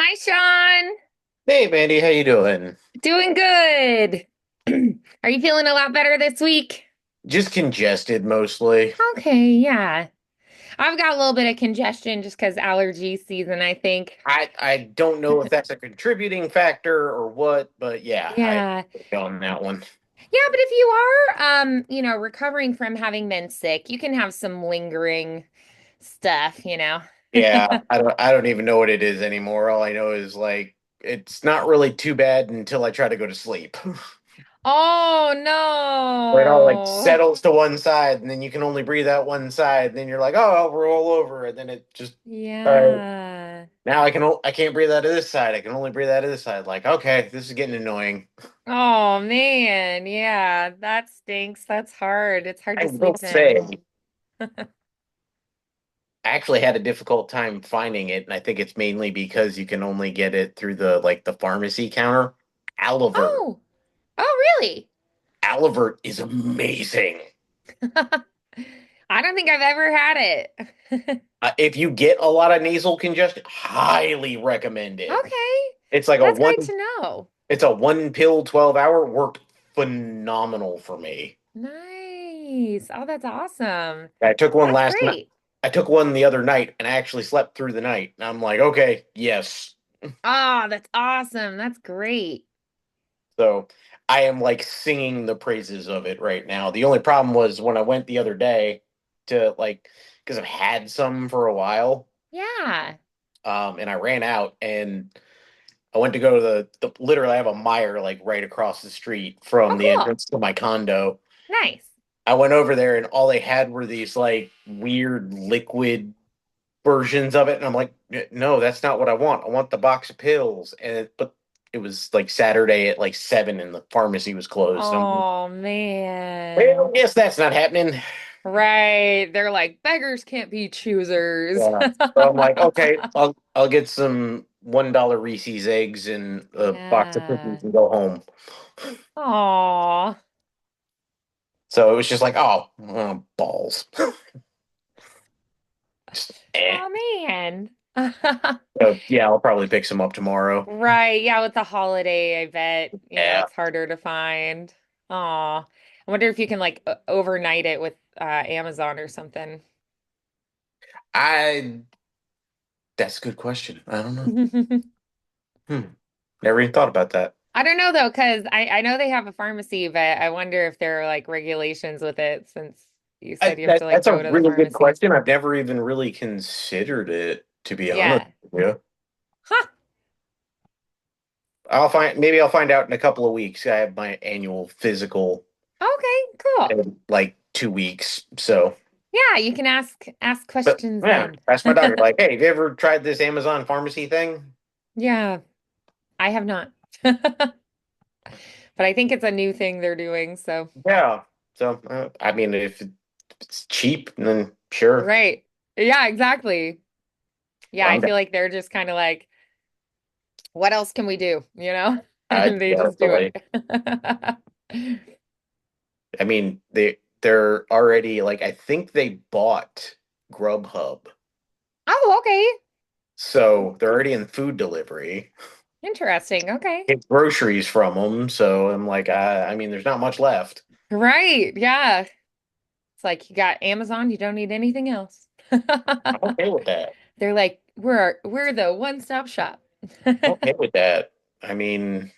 Hi, Sean. Hey Mandy, how you doing? Doing good. Are you feeling a lot better this week? Just congested mostly. Okay, yeah. I've got a little bit of congestion just because allergy season, I think. I don't know if that's a contributing factor or what, but yeah, I Yeah. on that one. Yeah, but if you are recovering from having been sick, you can have some lingering stuff. Yeah, I don't even know what it is anymore. All I know is like it's not really too bad until I try to go to sleep. Oh Where it all like no. settles to one side and then you can only breathe out one side, and then you're like, oh, I'll roll over, and then it just all right. Yeah. Now I can't breathe out of this side. I can only breathe out of this side. Like, okay, this is getting annoying. Oh man, yeah, that stinks. That's hard. It's hard I to will sleep then. say. I actually had a difficult time finding it, and I think it's mainly because you can only get it through the pharmacy counter. Alivert. Oh, oh, really? Alivert is amazing. I don't think I've ever had it. If you get a lot of nasal congestion, highly recommend it. Okay, It's like a that's one great to know. it's a one pill 12 hour, worked phenomenal for me. Nice. Oh, that's awesome. I took one That's last night. great. I took one the other night and I actually slept through the night. And I'm like, okay, yes. Oh, that's awesome. That's great. So I am like singing the praises of it right now. The only problem was when I went the other day to like, because I've had some for a while, Yeah. and I ran out, and I went to go to the literally I have a Meijer like right across the street Oh, from the cool. entrance to my condo. Nice. I went over there and all they had were these like weird liquid versions of it, and I'm like, no, that's not what I want. I want the box of pills. But it was like Saturday at like 7 and the pharmacy was closed. Oh, Well, man. yes, that's not happening. Right. They're like, beggars can't be choosers. Yeah. So I'm like, okay, I'll get some $1 Reese's eggs and a box of cookies Yeah. and go home. Aw. So it was just like, oh, balls. Just, Oh man. So, yeah, I'll probably pick some up tomorrow. Right. Yeah, with the holiday, I bet, Yeah. it's harder to find. Aw. I wonder if you can like overnight it with Amazon or something. I That's a good question. I don't know. I Hmm. Never even thought about that. don't know though, because I know they have a pharmacy, but I wonder if there are like regulations with it since you said you have to like That's a go to the really good pharmacy. question. I've never even really considered it, to be honest Yeah. with you. Huh. Maybe I'll find out in a couple of weeks. I have my annual physical Okay, cool. in like 2 weeks. So, Yeah, you can ask but questions yeah, then. ask my doctor, like, hey, have you ever tried this Amazon pharmacy thing? Yeah, I have not. But I think it's a new thing they're doing, so Yeah. So, I mean, if it's cheap, then sure. right. Yeah, exactly. Yeah, I I'm down. feel like they're just kind of like, what else can we do? And they just do Definitely. it. I mean, they're already like, I think they bought Grubhub. Oh, okay. So they're already in food delivery. Interesting. Okay. Get groceries from them. So I'm like, I mean, there's not much left. Right. Yeah. It's like you got Amazon, you don't need anything else. I'm okay with that. They're like, we're the one-stop shop. I'm okay with that. I mean,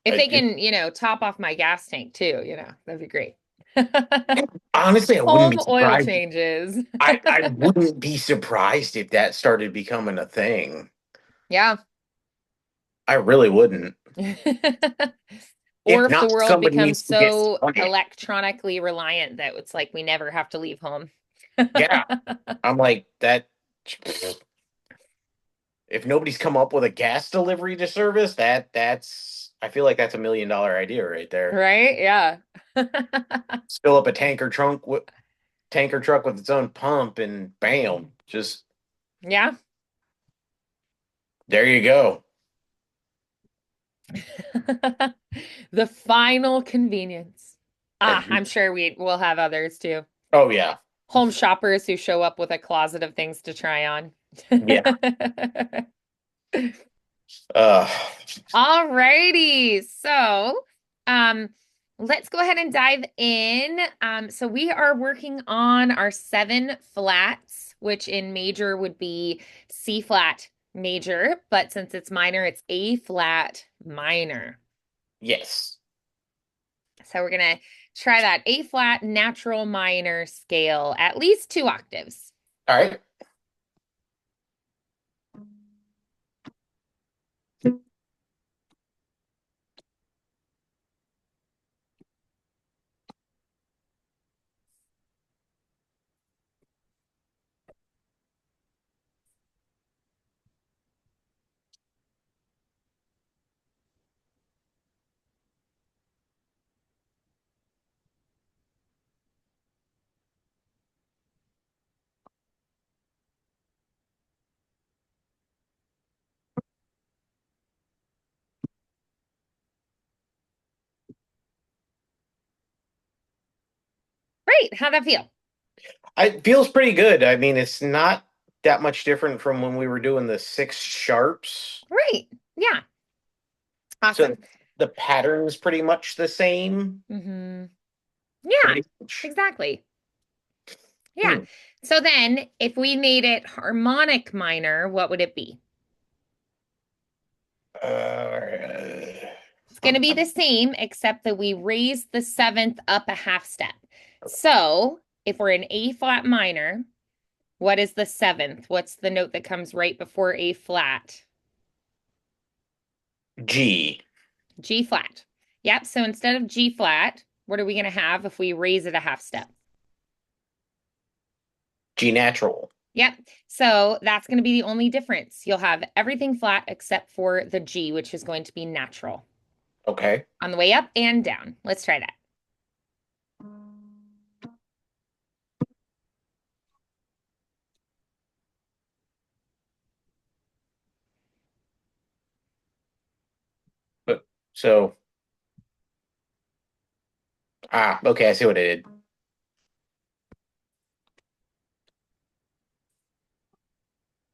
If they it, can, top off my gas tank too, that'd be great. honestly, I wouldn't be Home oil surprised. changes. I wouldn't be surprised if that started becoming a thing. Yeah. I really wouldn't. Or If if the not, world somebody becomes needs to get so on it. electronically reliant that it's like we never have to leave home. Yeah, I'm like that. If nobody's come up with a gas delivery to service, that's I feel like that's $1 million idea right there. Right? Yeah. Just fill up a tanker truck with its own pump, and bam, just Yeah. there you go. The final convenience. Ah, And I'm sure we will have others too. oh yeah, Home shoppers who show up with a closet of things to try on. Yeah. Uh, Alrighty. So, um, let's go ahead and dive in. So we are working on our seven flats, which in major would be C flat major, but since it's minor, it's A flat minor. yes. So we're gonna try that A flat natural minor scale, at least two octaves. All right. Great. How'd that feel? It feels pretty good. I mean, it's not that much different from when we were doing the six sharps. Great. Yeah. So Awesome. the pattern's pretty much the same. Hmm. Yeah, Pretty much. exactly. Yeah. Hmm. So then if we made it harmonic minor, what would it be? Uh, It's going to be the same, except that we raise the seventh up a half step. So if we're in A flat minor, what is the seventh? What's the note that comes right before A flat? G. G flat. Yep. So instead of G flat, what are we going to have if we raise it a half step? G natural. Yep. So that's going to be the only difference. You'll have everything flat except for the G, which is going to be natural Okay. on the way up and down. Let's try that. But so okay, I see what I did.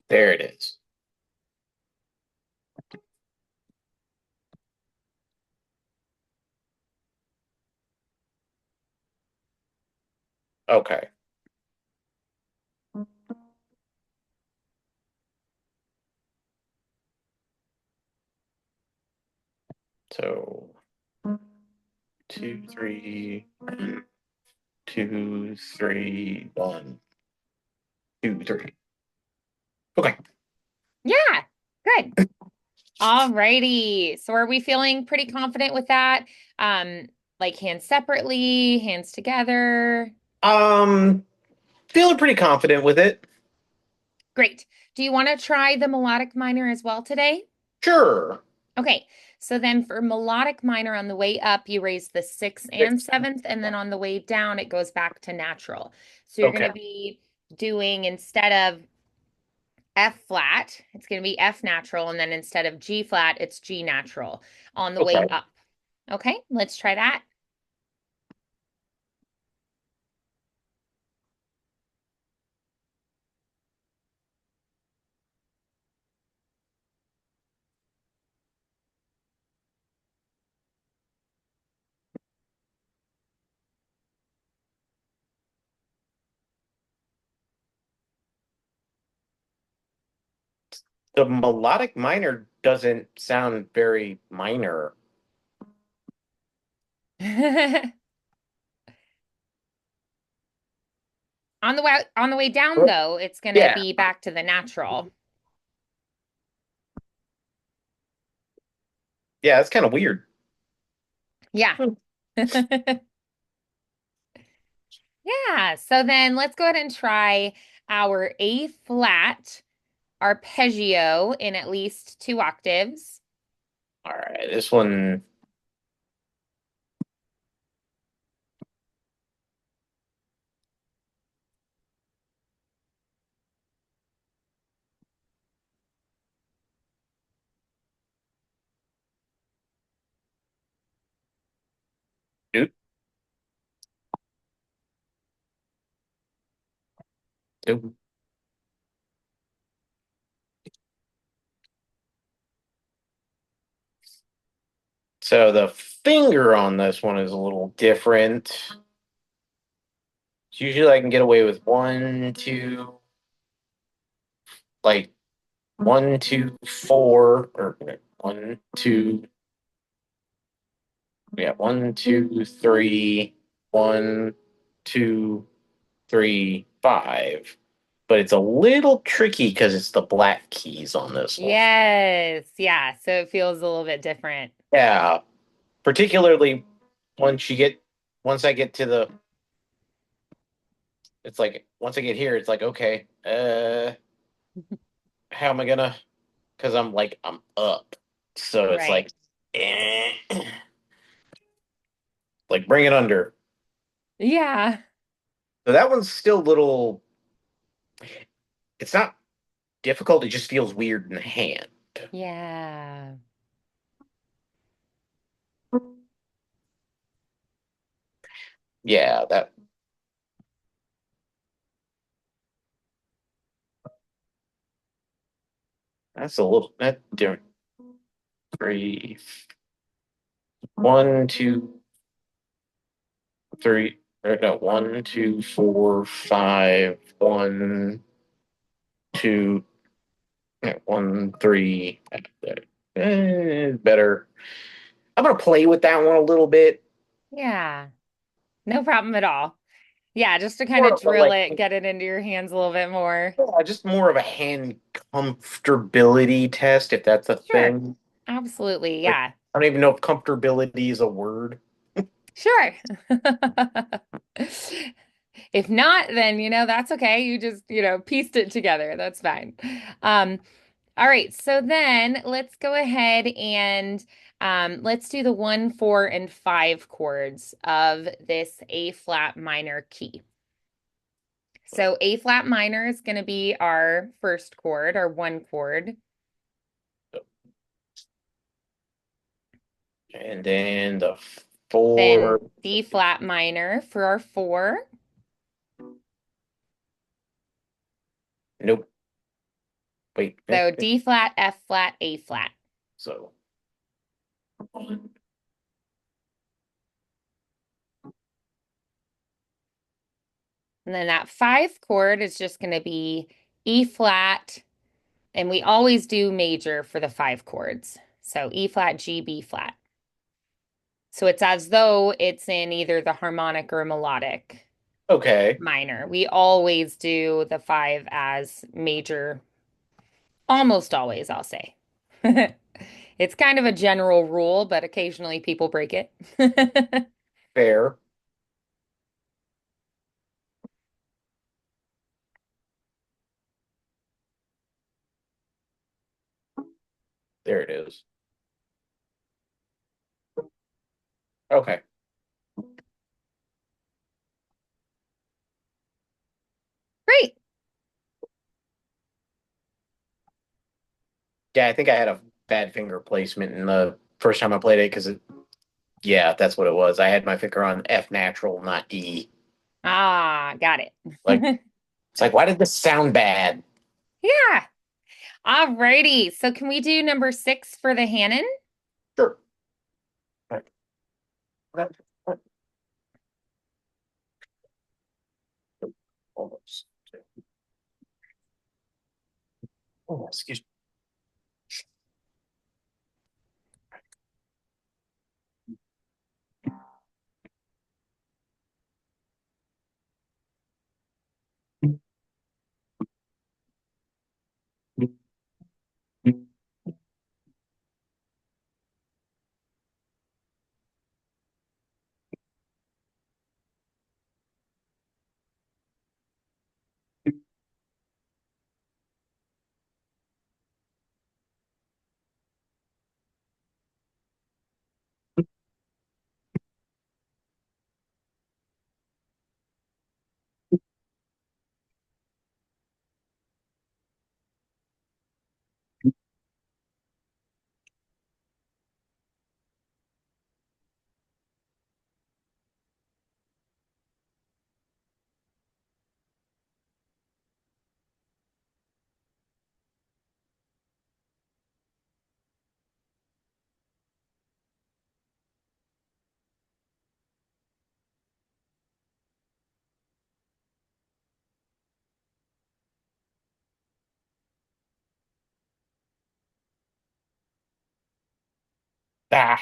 There it is. Okay. So 2, 3, 2, 3, 1, 2, 3. Okay. Yeah, good. All righty. So are we feeling pretty confident with that? Um, like hands separately, hands together? Um, Feeling pretty confident with it. Great. Do you want to try the melodic minor as well today? Sure. Okay. So then for melodic minor on the way up, you raise the sixth and seventh, and then on the way down, it goes back to natural. So you're going Okay. to be doing instead of F flat, it's going to be F natural, and then instead of G flat, it's G natural on the way Okay. up. Okay, let's try that. The melodic minor doesn't sound very minor. On the way down though, it's going to Yeah. be back to the natural. Yeah, that's kind of weird. Yeah. Hmm. Yeah. So then let's go ahead and try our A flat arpeggio in at least two octaves. All right, this one. Oop, oop. So the finger on this one is a little different. So usually I can get away with one, two, like 1, 2, 4, or one, two, yeah, 1, 2, 3, 1, 2, 3, 5. But it's a little tricky because it's the black keys on this one. Yes. Yeah. So it feels a little bit different. Yeah, particularly once you get once I get to the it's like once I get here, it's like okay, how am I gonna? Because I'm up, so it's Right. eh, like bring it under. Yeah. So that one's still a little. It's not difficult. It just feels weird in the hand. Yeah. Yeah, that's a little that different. Three, 1, 2, 3. Or no, 1, 2, 4, 5. 1, 2, yeah, 1, 3. Better. I'm gonna play with that one a little bit. Yeah. No problem at all. Yeah, just to kind More of of a drill like, it, get it into your hands a little bit more. just more of a hand comfortability test, if that's a Sure. thing. Absolutely. Like, Yeah. I don't even know if comfortability is a word. Sure. If not, then, that's okay. You just, pieced it together. That's fine. Um, all right. So then let's go ahead and let's do the 1, 4, and 5 chords of this A flat minor key. So A flat minor is going to be our first chord, our one chord. And then the Then 4. D flat minor for our 4. Nope. Wait. So D flat, F flat, A flat. So And then that 5 chord is just going to be E flat. And we always do major for the 5 chords. So E flat, G, B flat. So it's as though it's in either the harmonic or melodic okay, minor. We always do the 5 as major, almost always, I'll say. It's kind of a general rule, but occasionally people break it. fair. There it is. Okay. Great. Yeah, I think I had a bad finger placement in the first time I played it because yeah, that's what it was. I had my finger on F natural, not E. Ah, got it. Like it's like, why did this sound bad? Yeah. All righty. So can we do number 6 for the Hanon? Sure. Almost. Oh, excuse me. Ah.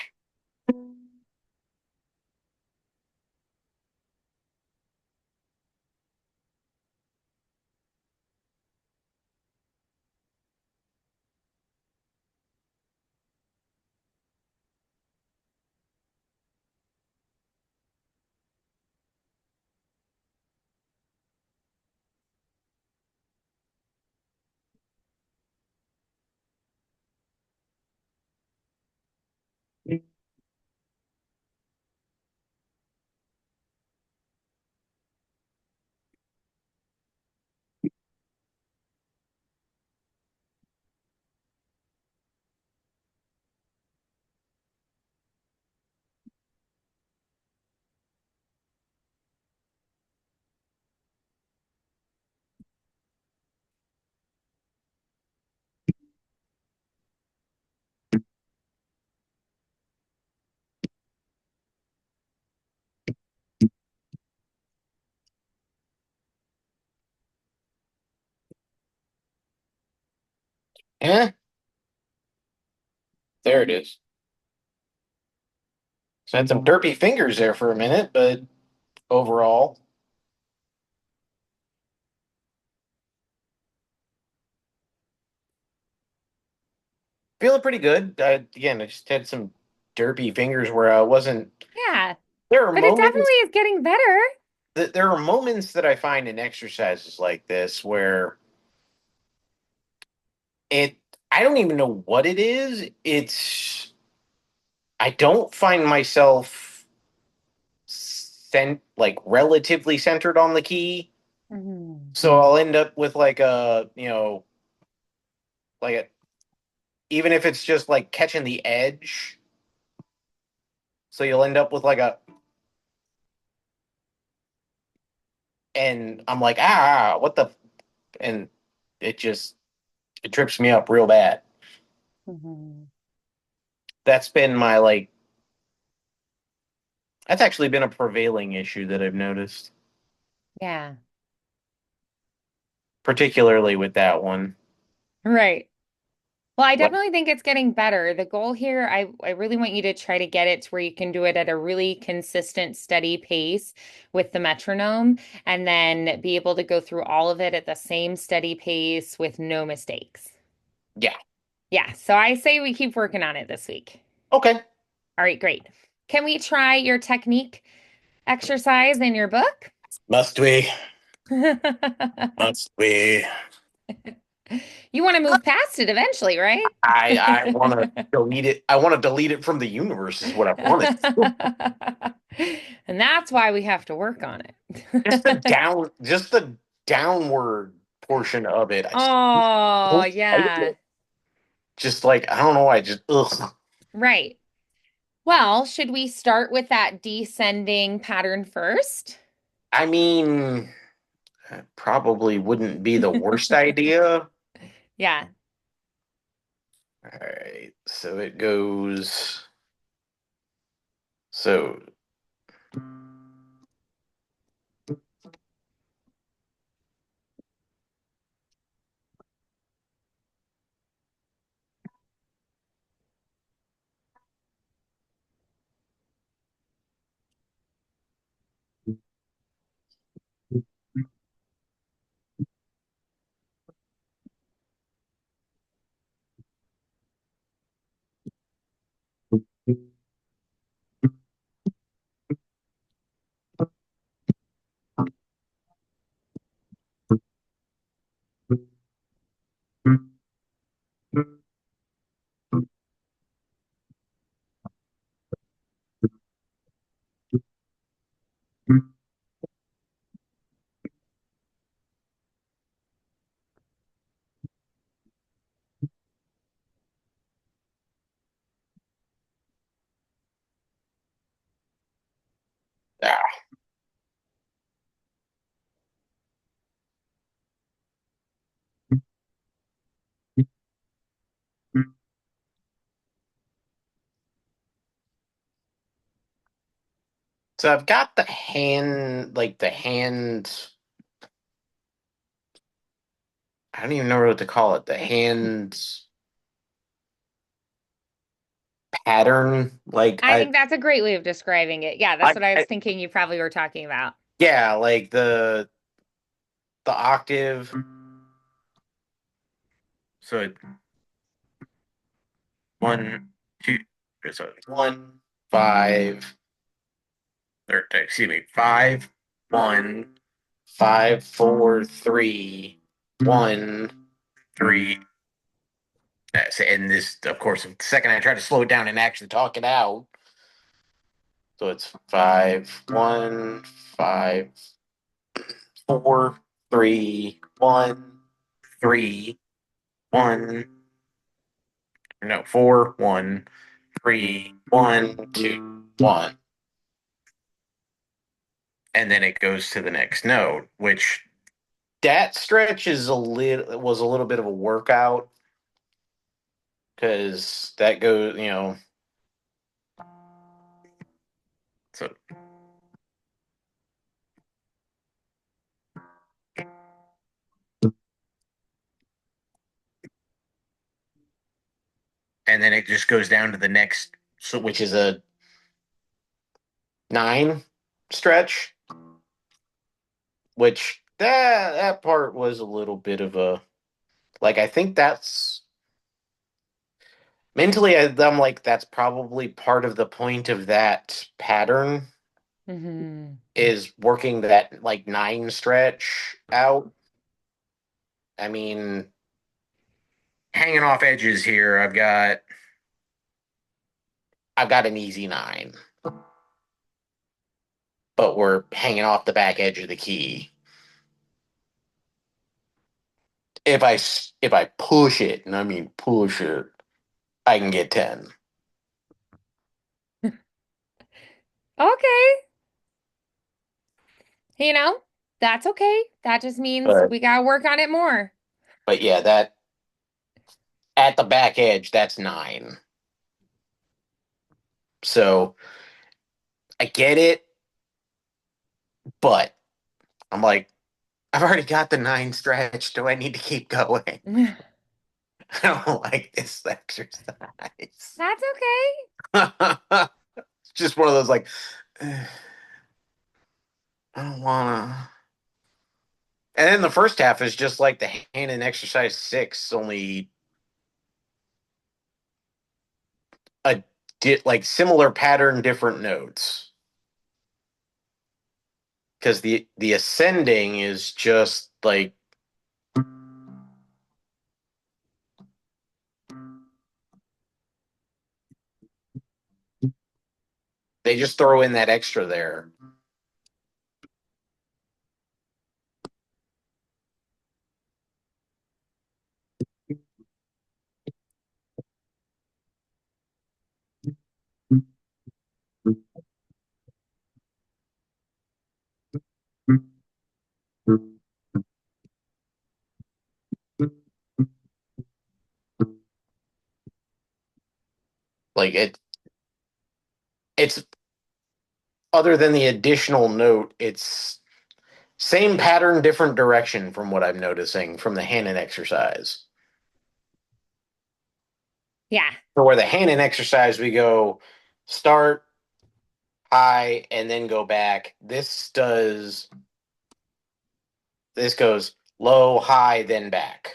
Eh, there it is. So I had some derpy fingers there for a minute, but overall, feeling pretty good. Again, I just had some derpy fingers where I wasn't. Yeah, There are but it definitely moments is getting better. there are moments that I find in exercises like this where it I don't even know what it is. It's I don't find myself like relatively centered on the key. Mhm. So I'll end up with like a, like a, even if it's just like catching the edge. So you'll end up with like a, and I'm like, what the, and it just, it trips me up real bad. Mhm. That's been my like, that's actually been a prevailing issue that I've noticed, Yeah, particularly with that one. right. Well, I Like, definitely think it's getting better. The goal here, I really want you to try to get it to where you can do it at a really consistent, steady pace with the metronome, and then be able to go through all of it at the same steady pace with no mistakes. yeah, Yeah, so I say we keep working on it this week. okay. All right, great. Can we try your technique exercise in your book? Must we? Must we? You want to move past it eventually, right? I want to delete it. I want to delete it from the universe. Is what I wanted. And that's why we have to work on it. Just the downward portion of it. I just Oh, don't like yeah. it. Just like I don't know. I just ugh. Right. Well, should we start with that descending pattern first? I mean, probably wouldn't be the worst idea. Yeah. All right, so it goes. So ah. So I've got the hand, like the hand. I don't even know what to call it. The hand. pattern. Like I think that's a great way of describing it. Yeah, that's I, what I was I thinking you probably were talking about. yeah, like the octave. So one, two, so one, five, or excuse me, five, one, five, four, three, one, three. And this, of course, the second I try to slow it down and actually talk it out, so it's five, one, five, four, three, one, three, one. No, four, one, three, one, two, one. And then it goes to the next note, which that stretch is a little was a little bit of a workout because that goes, so and then it just goes down to the next, so which is a nine stretch, which that part was a little bit of a like I think that's mentally I'm like that's probably part of the point of that pattern Hmm. is working that like nine stretch out. I mean, hanging off edges here, I've got an easy nine, but we're hanging off the back edge of the key. If I push it, and I mean push it, I can get 10. Okay. You know, that's okay. That just means But we gotta work on it more. but yeah, that at the back edge, that's 9. So I get it, but I'm like, I've already got the 9 stretch. Do I need to keep going? I don't like this exercise. That's okay. It's just one of those like, I don't wanna. And then the first half is just like the hand in exercise 6, only a like similar pattern, different notes. Because the ascending is just like they just throw in that extra there. Like it's other than the additional note, it's same pattern, different direction from what I'm noticing from the Hannon exercise. Yeah. For where the Hannon exercise, we go start high and then go back. This goes low, high, then back.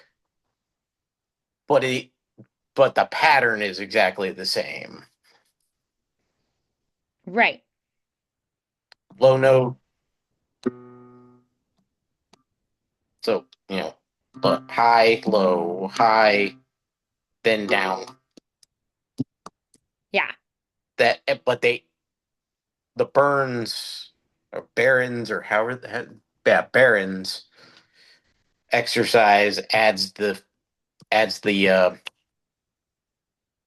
But the pattern is exactly the same. Right. Low note, so high, low, high, then down. Yeah. But the Burns or Barons or however yeah, Barons exercise adds the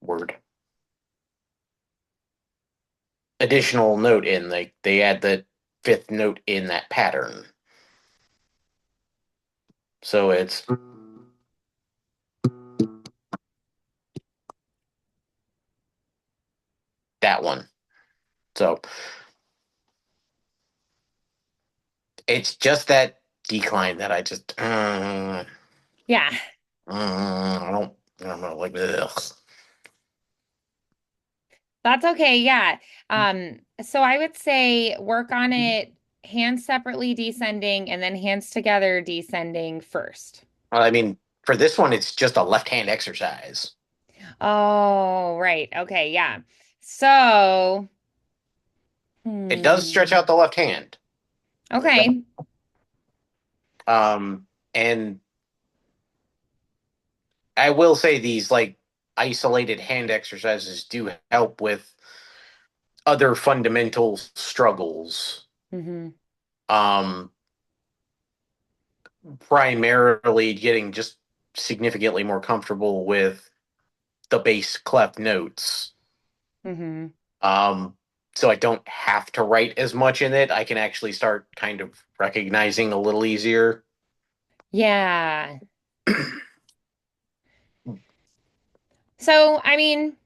word additional note in. They add the fifth note in that pattern. So it's that one. So it's just that decline that I just Yeah. I don't know like ugh. That's okay. Yeah. So I would say work on it hands separately descending and then hands together descending first. I mean, for this one, it's just a left hand exercise. Oh, right. Okay. Yeah. So, It does stretch hmm. out the left hand. Okay. And I will say these like isolated hand exercises do help with other fundamental struggles. Hmm. Um, Primarily getting just significantly more comfortable with the bass clef notes. Hmm. Um, so I don't have to write as much in it. I can actually start kind of recognizing a little easier. Yeah. So, I mean,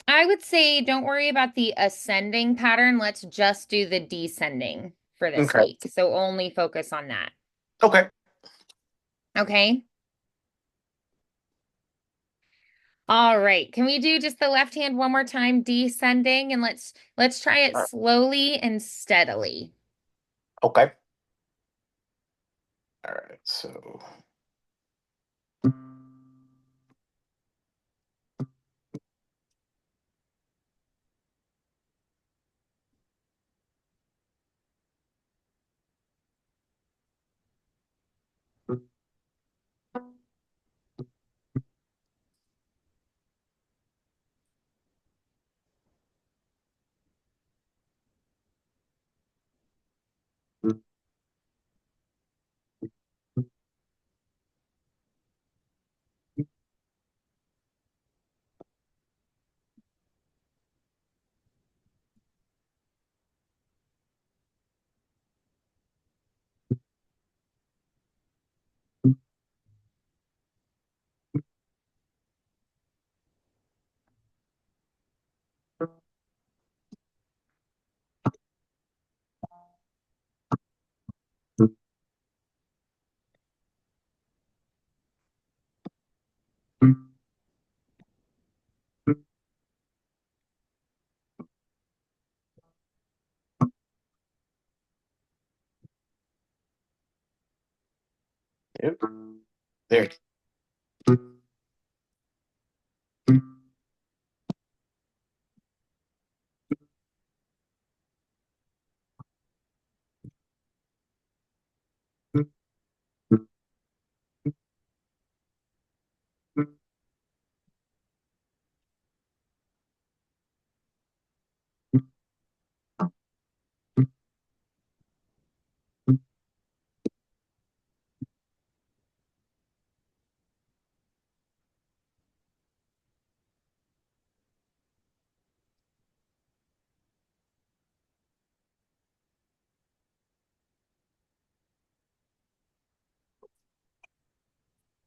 I would say don't worry about the ascending pattern. Let's just do the descending for this Okay. week. So only focus on that. Okay. Okay. All right. Can we do just the left hand one more time, descending, and let's try it slowly and steadily. Okay. All right. So. Yep. There.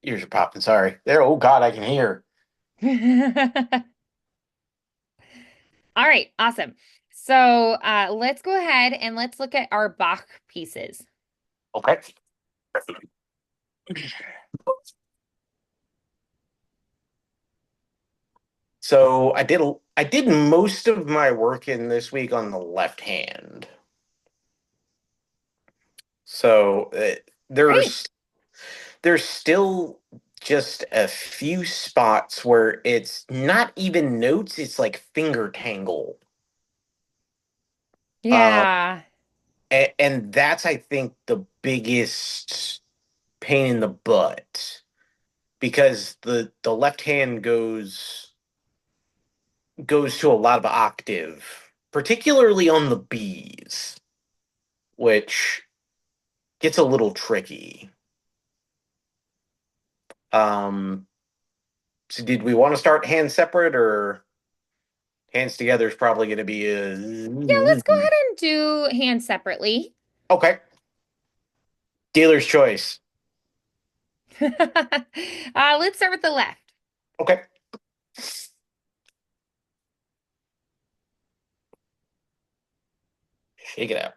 Ears are popping. Sorry. There. Oh God, I can hear. All right, awesome. So let's go ahead and let's look at our Bach pieces. Okay. So I did most of my work in this week on the left hand. So Great. there's still just a few spots where it's not even notes, it's like finger tangle. Uh, Yeah. and that's I think the biggest pain in the butt because the left hand goes to a lot of octave, particularly on the B's, which gets a little tricky. Um, so did we want to start hands separate or hands together is probably going to be Yeah, let's go a ahead and do hands separately. okay. Dealer's choice. Let's start with the left. Okay. Shake it out.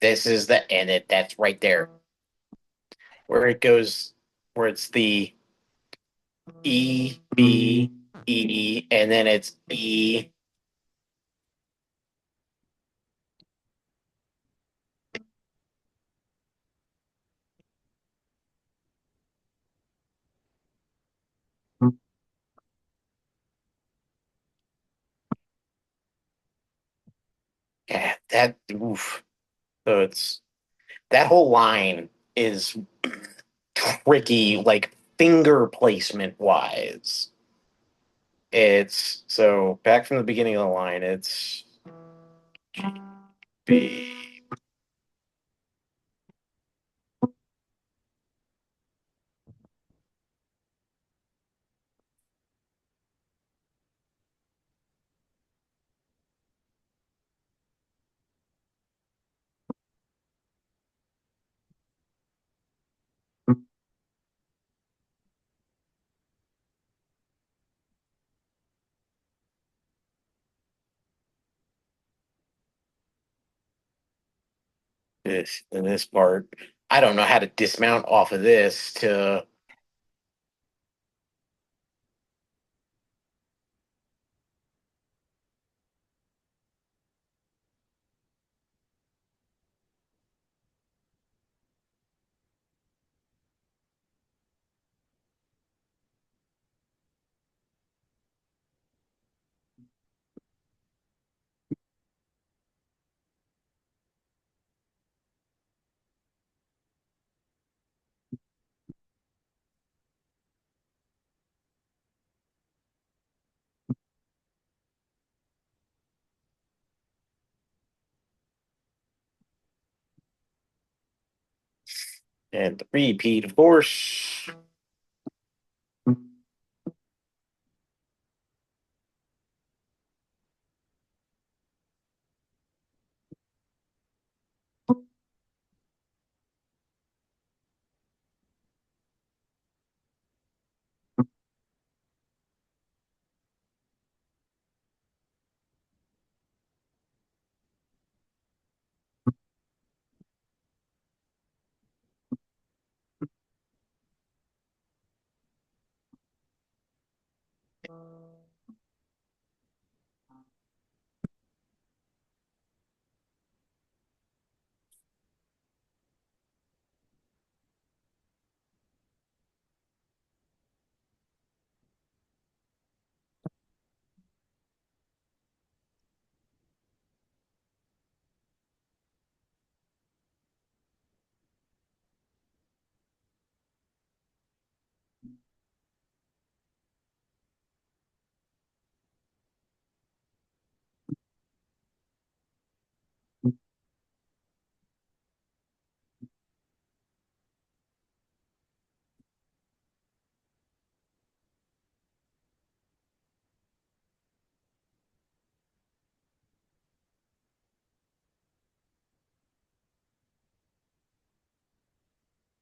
This is the and it that's right there where it goes, where it's the E, B, E, and then it's E. Yeah, that oof. So it's that whole line is tricky, like finger placement wise. It's so back from the beginning of the line, it's B. This in this part. I don't know how to dismount off of this to and repeat, of course.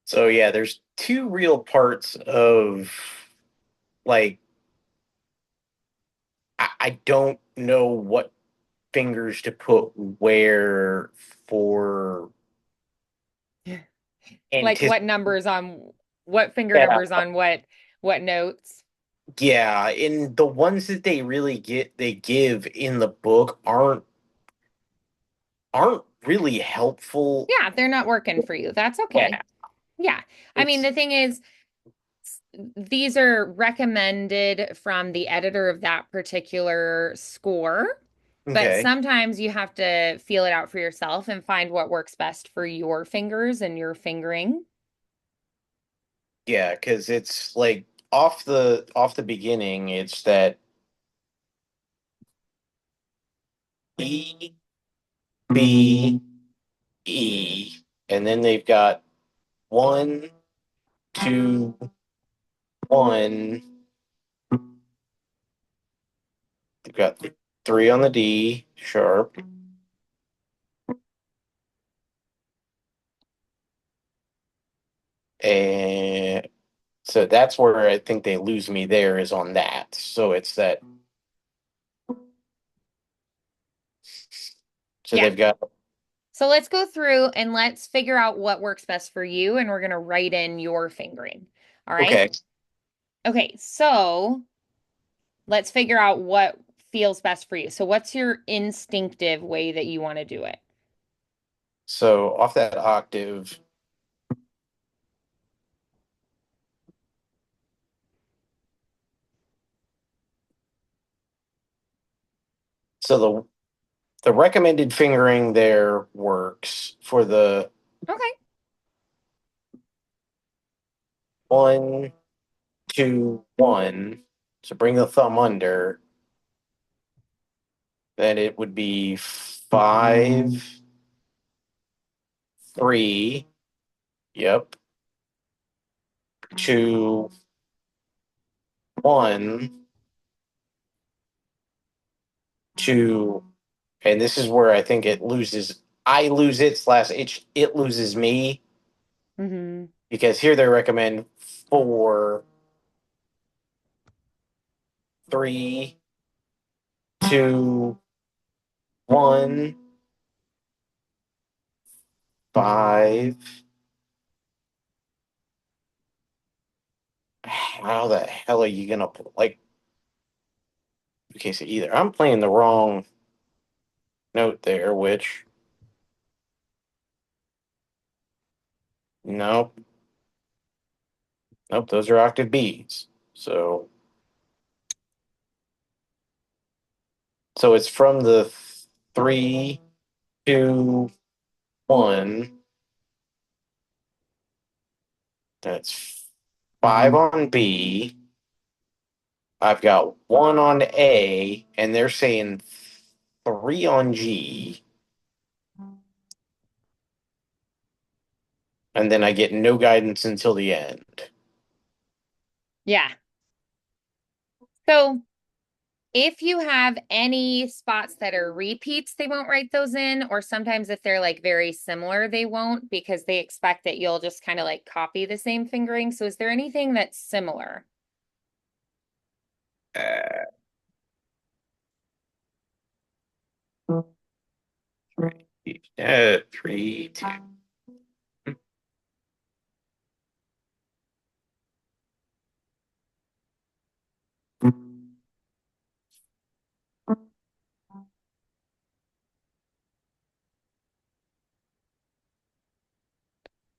So yeah, there's two real parts of like I don't know what fingers to put where for Like anticipate. what numbers on what finger Yeah, numbers on what notes? yeah, and the ones that they give in the book aren't really helpful. Yeah, they're not working for you. That's okay. Yeah, Yeah. I mean, it's the thing is, these are recommended from the editor of that particular score, but okay. sometimes you have to feel it out for yourself and find what works best for your fingers and your fingering. Yeah, because it's like off the beginning, it's that E B E, and then they've got 1, 2, 1. They've got 3 on the D sharp, and so that's where I think they lose me there is on that. So it's that. So Yeah. they've got So let's go through and let's figure out what works best for you, and we're going to write in your fingering. All right. okay. Okay. So let's figure out what feels best for you. So, what's your instinctive way that you want to do it? So off that octave. So the recommended fingering there works for the Okay. 1, 2, 1. So bring the thumb under. Then it would be 5, 3. Yep. 2, 1, 2. And this is where I think it loses. I lose it slash it loses me Mm-hmm. because here they recommend 4, 3, 2, 1, 5. How the hell are you gonna like? Okay, so either I'm playing the wrong note there, which nope, nope, those are octave Bs. So so it's from the 3, 2, 1. That's 5 on B. I've got 1 on A, and they're saying 3 on G, and then I get no guidance until the end. Yeah. So, if you have any spots that are repeats, they won't write those in. Or sometimes if they're like very similar, they won't because they expect that you'll just kind of like copy the same fingering. So, is there anything that's similar? Uh, 3, 2.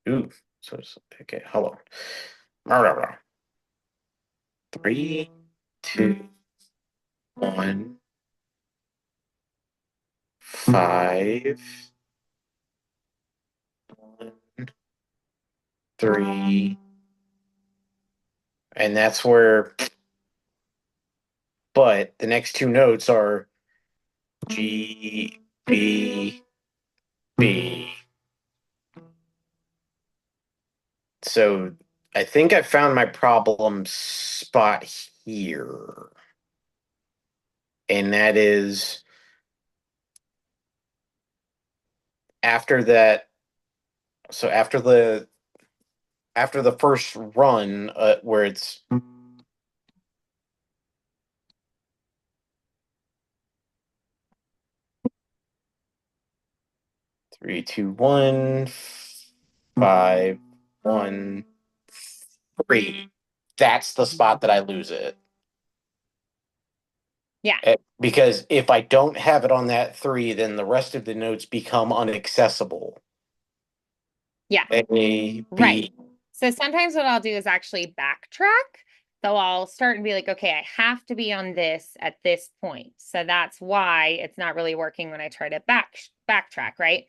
Ooh, so it's okay. Hold on. 3, 2, 1, 5, 1, 3, and that's where. But the next two notes are G, B, B. So I think I found my problem spot here. And that is after that. So after after the first run, where it's 3, 2, 1, 5, 1, 3. That's the spot that I lose it. Yeah. Because if I don't have it on that 3, then the rest of the notes become unaccessible. Yeah. A, Right. B. So sometimes what I'll do is actually backtrack. So I'll start and be like, okay, I have to be on this at this point. So that's why it's not really working when I try to backtrack, right?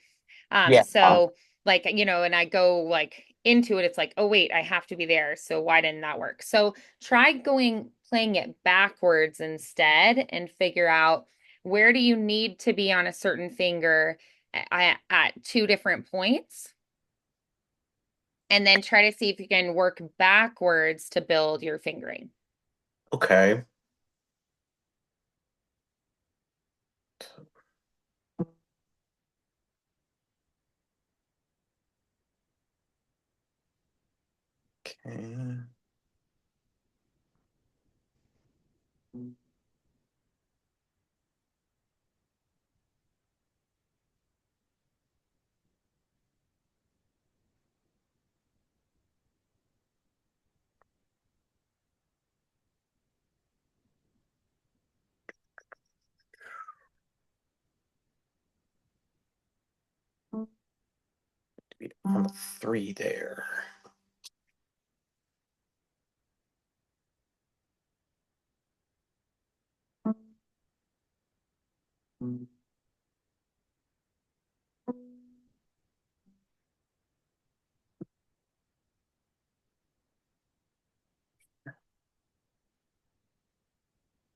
Yeah. So like, and I go like into it, it's like, oh wait, I have to be there. So why didn't that work? So try playing it backwards instead and figure out where do you need to be on a certain finger at two different points, and then try to see if you can work backwards to build your fingering. Okay. Okay. On the 3 there.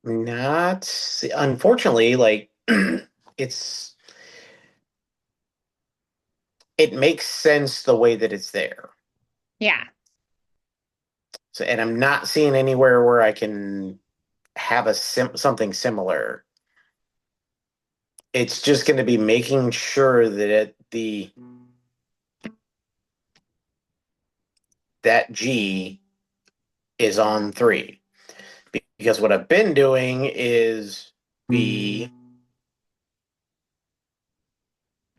Not, unfortunately, like it's it makes sense the way that it's there. Yeah. So, and I'm not seeing anywhere where I can have something similar. It's just going to be making sure that that G is on 3. Because what I've been doing is B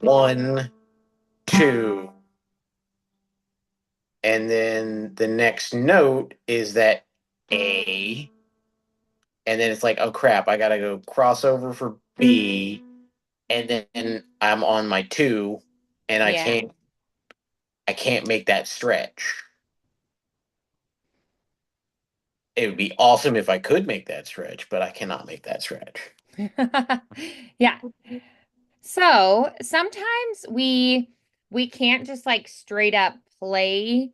1, 2, and then the next note is that A, and then it's like, oh crap, I gotta go crossover for B, and then I'm on my 2, and Yeah. I can't make that stretch. It would be awesome if I could make that stretch, but I cannot make that stretch. Yeah. So sometimes we can't just like straight up play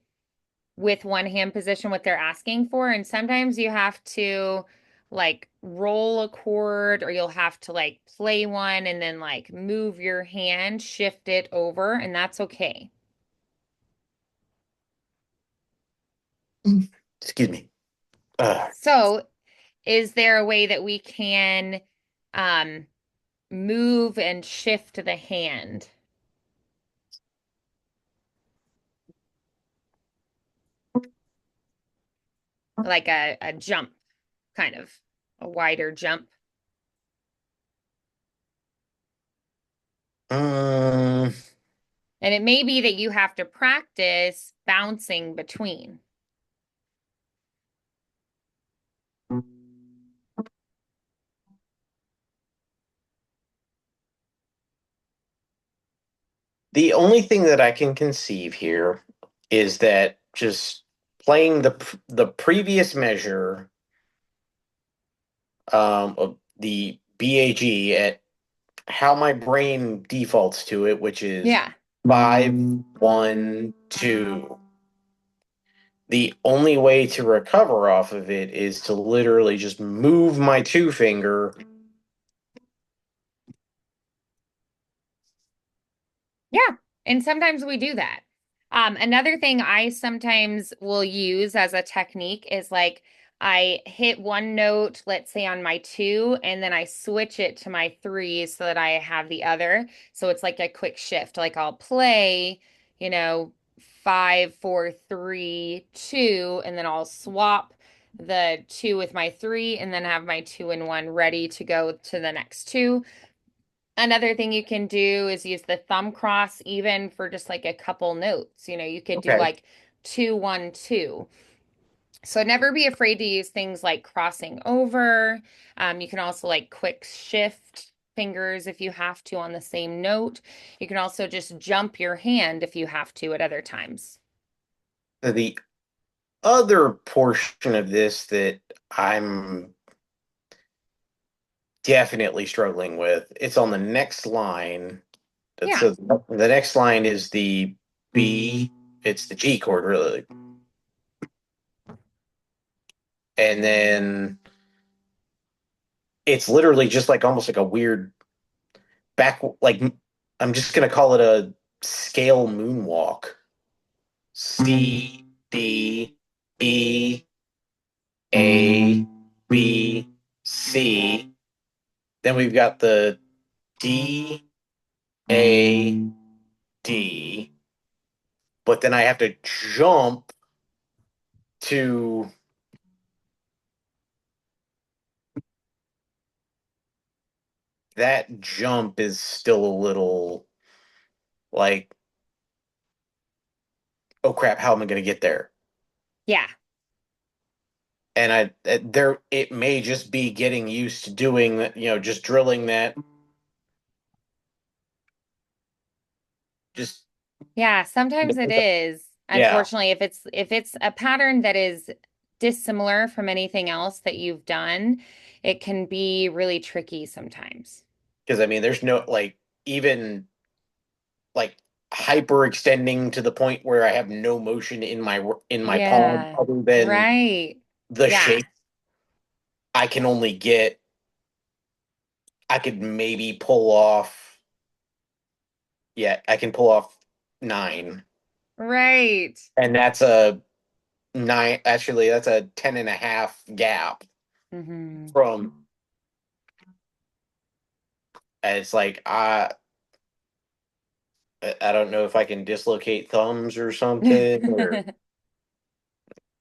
with one hand position what they're asking for. And sometimes you have to like roll a chord, or you'll have to like play one and then like move your hand, shift it over, and that's okay. Excuse me. So is there a way that we can um move and shift the hand like a jump, kind of a wider jump? Um, And it may be that you have to practice bouncing between. the only thing that I can conceive here is that just playing the previous measure of the BAG at how my brain defaults to it, which is Yeah. 5, 1, 2. The only way to recover off of it is to literally just move my 2 finger. Yeah. And sometimes we do that. Another thing I sometimes will use as a technique is like I hit one note, let's say on my 2, and then I switch it to my 3 so that I have the other. So it's like a quick shift. Like I'll play, you know, 5, 4, 3, 2, and then I'll swap the 2 with my 3 and then have my 2 and 1 ready to go to the next 2. Another thing you can do is use the thumb cross even for just like a couple notes. You could do Okay. like 2, 1, 2. So never be afraid to use things like crossing over. You can also like quick shift fingers if you have to on the same note. You can also just jump your hand if you have to at other times. The other portion of this that I'm definitely struggling with, it's on the next line. Yeah. So the next line is the B, it's the G chord, really. And then it's literally just like almost like a weird back, like I'm just gonna call it a scale moonwalk. C, D, E, A, B, C. Then we've got the D, A, D. But then I have to jump to that jump is still a little like, oh crap, how am I going to get there? Yeah. And there it may just be getting used to doing that, just drilling that, just Yeah, sometimes it is. yeah, Unfortunately, if it's a pattern that is dissimilar from anything else that you've done, it can be really tricky sometimes. because I mean, there's no like even like hyper extending to the point where I have no motion in my palm Yeah. other than Right. the Yeah. shape. I can only get I could maybe pull off. Yeah, I can pull off 9, Right. and that's a 9. Actually, that's a 10.5 gap Hmm. from. And it's like I don't know if I can dislocate thumbs or something, or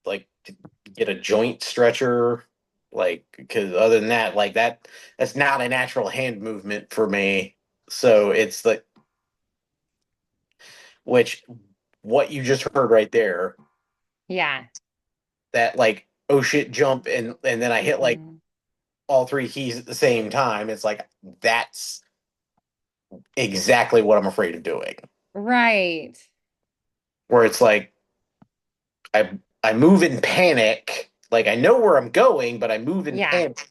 like to get a joint stretcher. Like, because other than that, like that's not a natural hand movement for me. So it's like, which what you just heard right there, Yeah. that like oh shit jump, and then I hit like Hmm. all 3 keys at the same time. It's like that's exactly what I'm afraid of doing. Right. Where it's like I move in panic, like I know where I'm going, but I move in Yeah. panic,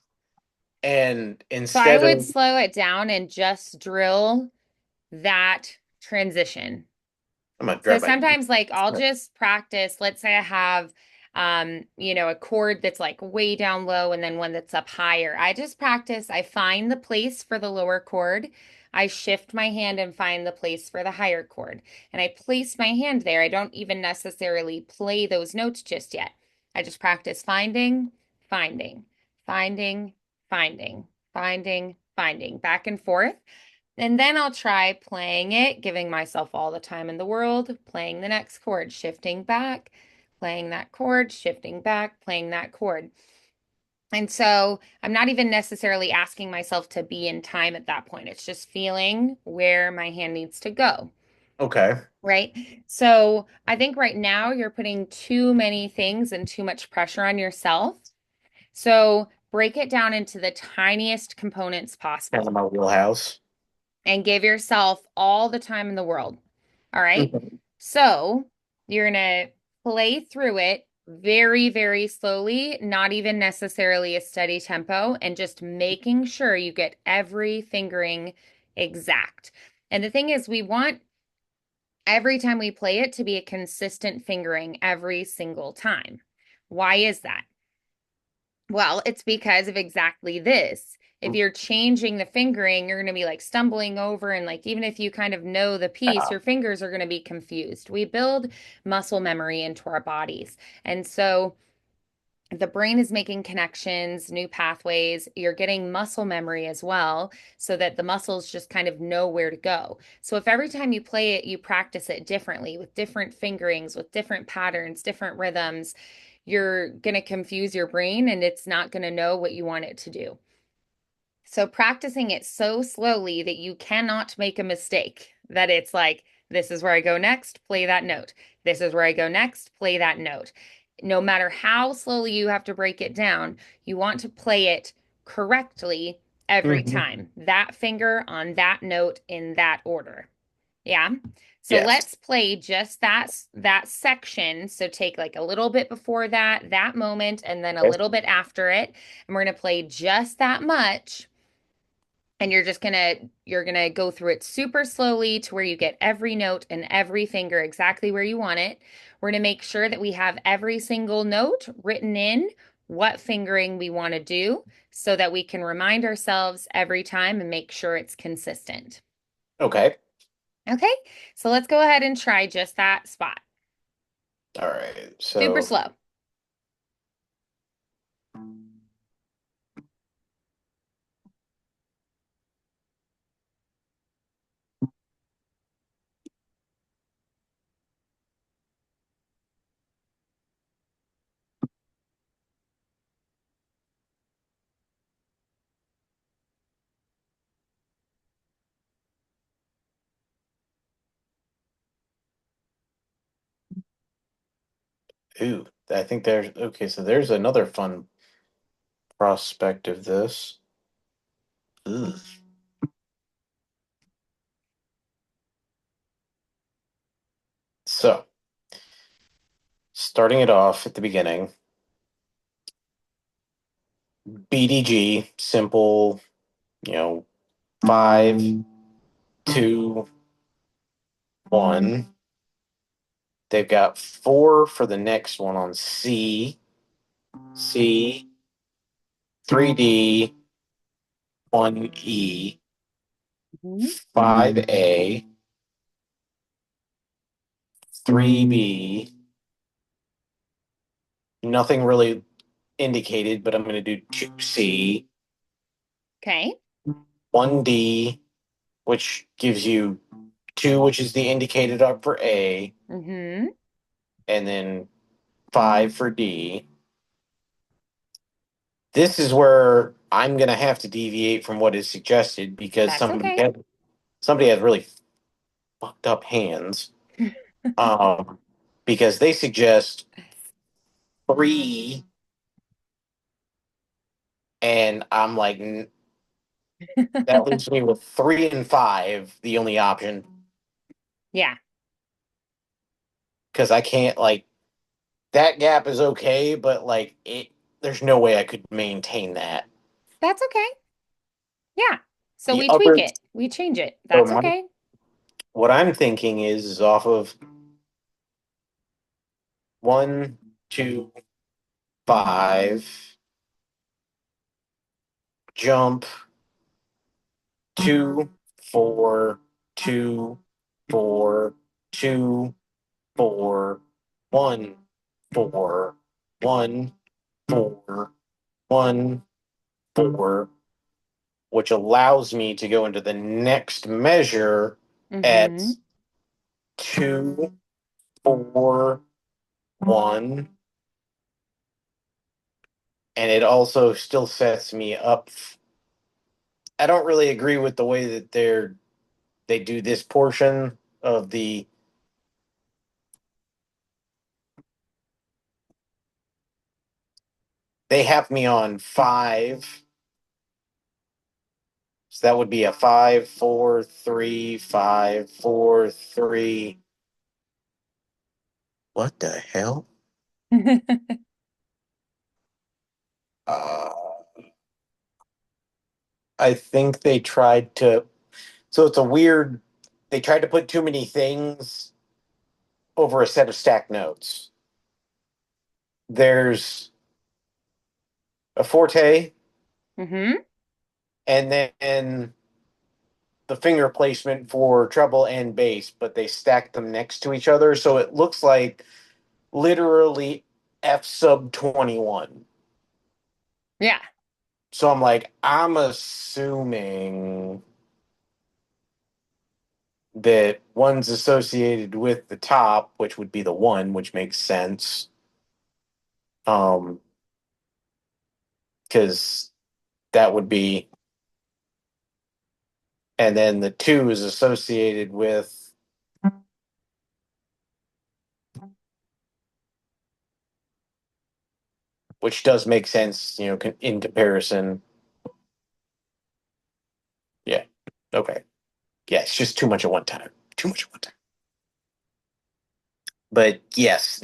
and So I instead would of slow it down and just drill that transition. I'm gonna So grab my sometimes like I'll just practice, let's say I have a chord that's like way down low and then one that's up higher. I just practice, I find the place for the lower chord. I shift my hand and find the place for the higher chord. And I place my hand there. I don't even necessarily play those notes just yet. I just practice finding, finding, finding, finding, finding, finding, back and forth. And then I'll try playing it, giving myself all the time in the world, playing the next chord, shifting back, playing that chord, shifting back, playing that chord. And so I'm not even necessarily asking myself to be in time at that point. It's just feeling where my hand needs to go, okay. right? So I think right now you're putting too many things and too much pressure on yourself. So break it down into the tiniest components Kind of possible my wheelhouse. and give yourself all the time in the world. All right. Mhm. So you're going to play through it very, very slowly, not even necessarily a steady tempo, and just making sure you get every fingering exact. And the thing is, we want every time we play it to be a consistent fingering every single time. Why is that? Well, it's because of exactly this. If you're changing the fingering, you're going to be like stumbling over, and like even if you kind of know the piece, Yeah. your fingers are going to be confused. We build muscle memory into our bodies. And so the brain is making connections, new pathways. You're getting muscle memory as well, so that the muscles just kind of know where to go. So if every time you play it, you practice it differently with different fingerings, with different patterns, different rhythms, you're going to confuse your brain and it's not going to know what you want it to do. So practicing it so slowly that you cannot make a mistake, that it's like, this is where I go next, play that note. This is where I go next, play that note. No matter how slowly you have to break it down, you want to play it correctly every Hmm. time. That finger on that note in that order. Yeah. So Yes. let's play just that section. So take like a little bit before that moment, and then a Okay. little bit after it. And we're going to play just that much, and you're gonna go through it super slowly to where you get every note and every finger exactly where you want it. We're gonna make sure that we have every single note written in, what fingering we want to do, so that we can remind ourselves every time and make sure it's consistent. Okay. Okay, so let's go ahead and try just that spot. All right. Super So, slow. ooh, I think there's okay. So there's another fun prospect of this. Ugh. So, starting it off at the beginning, BDG, simple, 5, 2, 1. They've got 4 for the next one on C, 3D, 1E, Mhm. 5A, 3B. Nothing really indicated, but I'm going to do 2C, Okay. 1D, which gives you 2, which is the indicated up for A, Mm-hmm. and then 5 for D. This is where I'm going to have to deviate from what is suggested because That's okay. somebody has really fucked up hands. Um, because they suggest 3, and I'm like, that leaves me with 3 and 5, the only option, Yeah, because I can't like that gap is okay, but like it, there's no way I could maintain that. that's okay. Yeah. So The we tweak other, it. We change it. so That's okay. what I'm thinking is off of 1, 2, 5, jump 2, 4, 2, 4, 1, 4, 1, 4, 1, 4, which allows me to go into the next measure at Mm-hmm. 2, 4, 1, and it also still sets me up. I don't really agree with the way that they do this portion of the. They have me on 5, so that would be a 5, 4, 3, 5, 4, 3. What the hell? Uh, I think they tried to. So it's a weird. They tried to put too many things over a set of stacked notes. There's a forte, Mm-hmm. and then the finger placement for treble and bass, but they stacked them next to each other, so it looks like literally. F sub 21. Yeah. So I'm like, I'm assuming that one's associated with the top, which would be the one, which makes sense. Um, because that would be, and then the two is associated with, which does make sense, in comparison. Yeah. Okay. Yeah, it's just too much at one time. Too much at one time. But yes,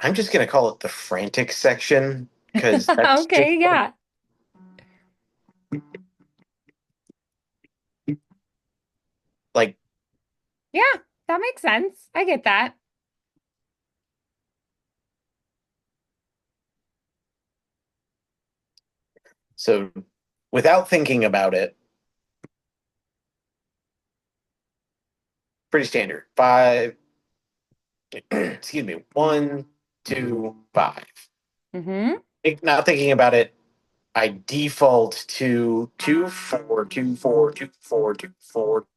I'm just gonna call it the frantic section because that's just Okay, yeah. like Yeah, that makes sense. I get that. so without thinking about it, pretty standard. Five, excuse me, one, two, five. Mm-hmm. Not thinking about it, I default to two, four, two, four, two, four, two, four,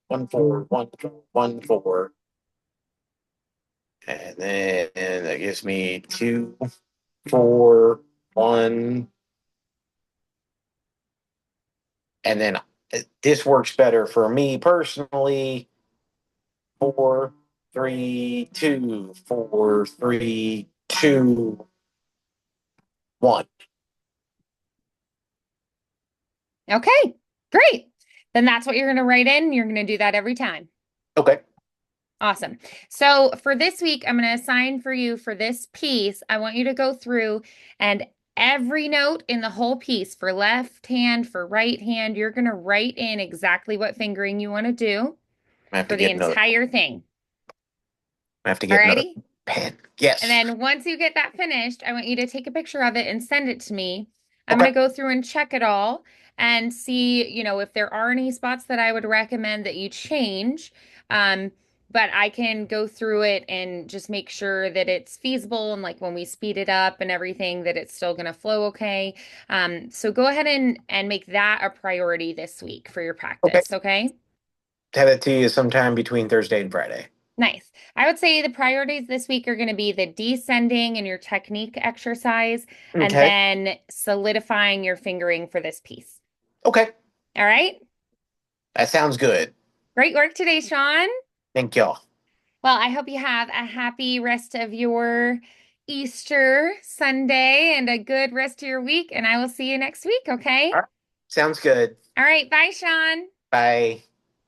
one, four, one, four, one, four. And then that gives me two, four, one, and then this works better for me personally. Four, three, two, four, three, two, one. Okay, great. Then that's what you're going to write in. You're going to do that every time. Okay. Awesome. So for this week, I'm going to assign for you for this piece, I want you to go through and every note in the whole piece for left hand, for right hand, you're going to write in exactly what fingering you want to do I have to for the get another. entire thing. I have to get another Alrighty? pen. And Yes. then once you get that finished, I want you to take a picture of it and send it to me. I'm going Okay. to go through and check it all and see, if there are any spots that I would recommend that you change. Um, but I can go through it and just make sure that it's feasible and like when we speed it up and everything that it's still going to flow okay. So go ahead and make that a priority this week for your Okay. practice, okay? Have it to you sometime between Thursday and Friday. Nice. I would say the priorities this week are going to be the descending and your technique exercise, and Okay. then solidifying your fingering for this piece. Okay. All right. That sounds good. Great work today, Sean. Thank y'all. Well, I hope you have a happy rest of your Easter Sunday and a good rest of your week, and I will see you next week, okay? All right. Sounds good. All right. Bye, Sean. Bye.